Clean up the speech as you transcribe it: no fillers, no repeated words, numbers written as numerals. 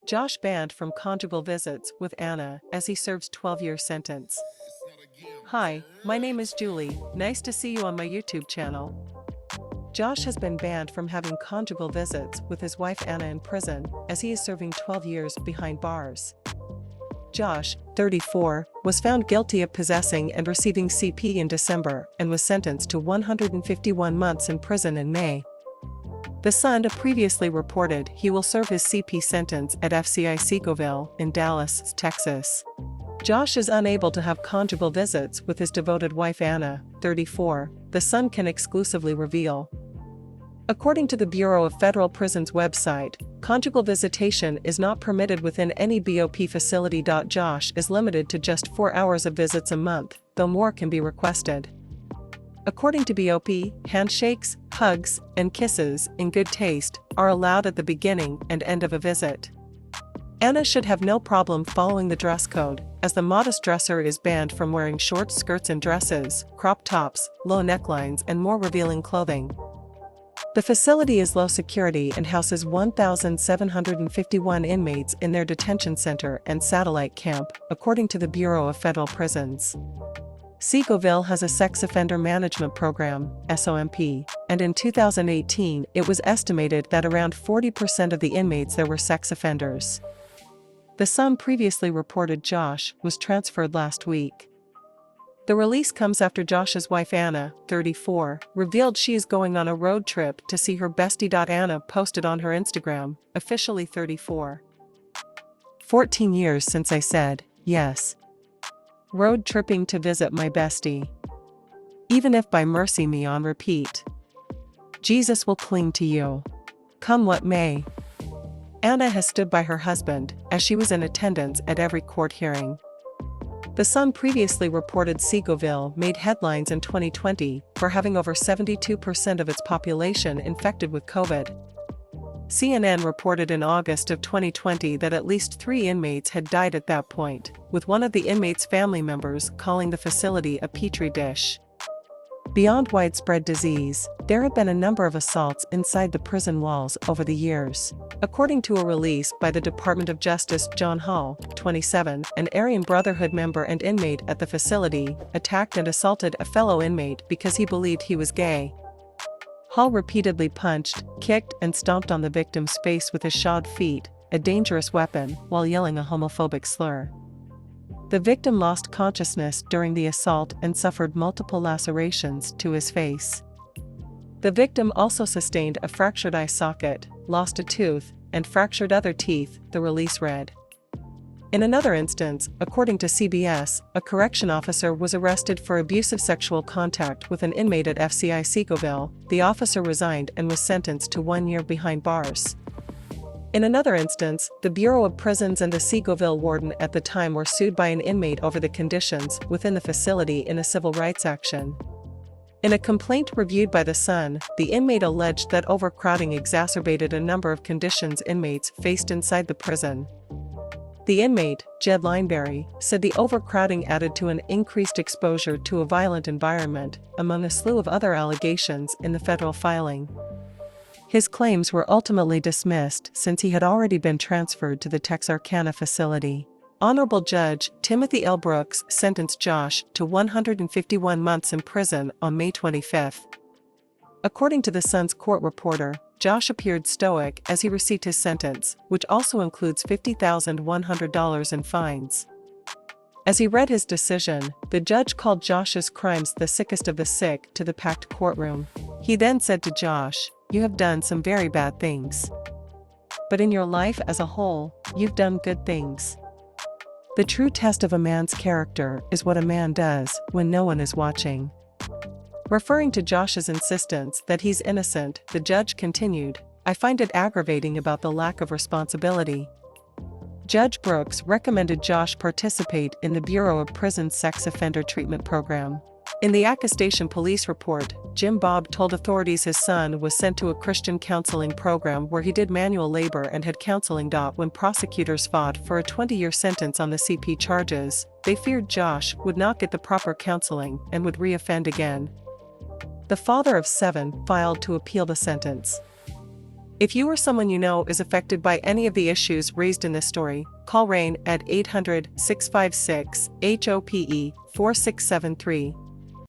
Josh banned from conjugal visits with Anna as he serves 12-year sentence. Hi, my name is Julie, nice to see you on my YouTube channel. Josh has been banned from having conjugal visits with his wife Anna in prison as he is serving 12 years behind bars. Josh, 34, was found guilty of possessing and receiving CP in December and was sentenced to 151 months in prison in May. The Sun previously reported he will serve his CP sentence at FCI Seagoville in Dallas, Texas. Josh is unable to have conjugal visits with his devoted wife Anna, 34, the Sun can exclusively reveal. According to the Bureau of Federal Prisons website, conjugal visitation is not permitted within any BOP facility. Josh is limited to just 4 hours of visits a month, though more can be requested. According to BOP, handshakes, hugs, and kisses, in good taste, are allowed at the beginning and end of a visit. Anna should have no problem following the dress code, as the modest dresser is banned from wearing short skirts and dresses, crop tops, low necklines, and more revealing clothing. The facility is low security and houses 1,751 inmates in their detention center and satellite camp, according to the Bureau of Federal Prisons. Seagoville has a sex offender management program, SOMP, and in 2018 it was estimated that around 40% of the inmates there were sex offenders. The Sun previously reported Josh was transferred last week. The release comes after Josh's wife Anna, 34, revealed she is going on a road trip to see her bestie. Anna posted on her Instagram, officially 34. 14 years since I said, yes. Road tripping to visit my bestie. Even if by mercy me on repeat. Jesus will cling to you. Come what may. Anna has stood by her husband, as she was in attendance at every court hearing. The Sun previously reported Seagoville made headlines in 2020 for having over 72% of its population infected with COVID. CNN reported in August of 2020 that at least 3 inmates had died at that point, with one of the inmates' family members calling the facility a petri dish. Beyond widespread disease, there have been a number of assaults inside the prison walls over the years. According to a release by the Department of Justice, John Hall, 27, an Aryan Brotherhood member and inmate at the facility, attacked and assaulted a fellow inmate because he believed he was gay. Hall repeatedly punched, kicked, and stomped on the victim's face with his shod feet, a dangerous weapon, while yelling a homophobic slur. The victim lost consciousness during the assault and suffered multiple lacerations to his face. The victim also sustained a fractured eye socket, lost a tooth, and fractured other teeth, the release read. In another instance, according to CBS, a correction officer was arrested for abusive sexual contact with an inmate at FCI Seagoville. The officer resigned and was sentenced to 1 year behind bars. In another instance, the Bureau of Prisons and the Seagoville warden at the time were sued by an inmate over the conditions within the facility in a civil rights action. In a complaint reviewed by The Sun, the inmate alleged that overcrowding exacerbated a number of conditions inmates faced inside the prison. The inmate, Jed Lineberry, said the overcrowding added to an increased exposure to a violent environment, among a slew of other allegations in the federal filing. His claims were ultimately dismissed since he had already been transferred to the Texarkana facility. Honorable Judge Timothy L. Brooks sentenced Josh to 151 months in prison on May 25. According to the Sun's court reporter, Josh appeared stoic as he received his sentence, which also includes $50,100 in fines. As he read his decision, the judge called Josh's crimes the sickest of the sick to the packed courtroom. He then said to Josh, "You have done some very bad things. But in your life as a whole, you've done good things. The true test of a man's character is what a man does when no one is watching." Referring to Josh's insistence that he's innocent, the judge continued, "I find it aggravating about the lack of responsibility." Judge Brooks recommended Josh participate in the Bureau of Prisons sex offender treatment program. In the Acca Station police report, Jim Bob told authorities his son was sent to a Christian counseling program where he did manual labor and had counseling. When prosecutors fought for a 20-year sentence on the CP charges, they feared Josh would not get the proper counseling and would re-offend again. The father of 7 filed to appeal the sentence. If you or someone you know is affected by any of the issues raised in this story, call RAIN at 800-656-HOPE 4673.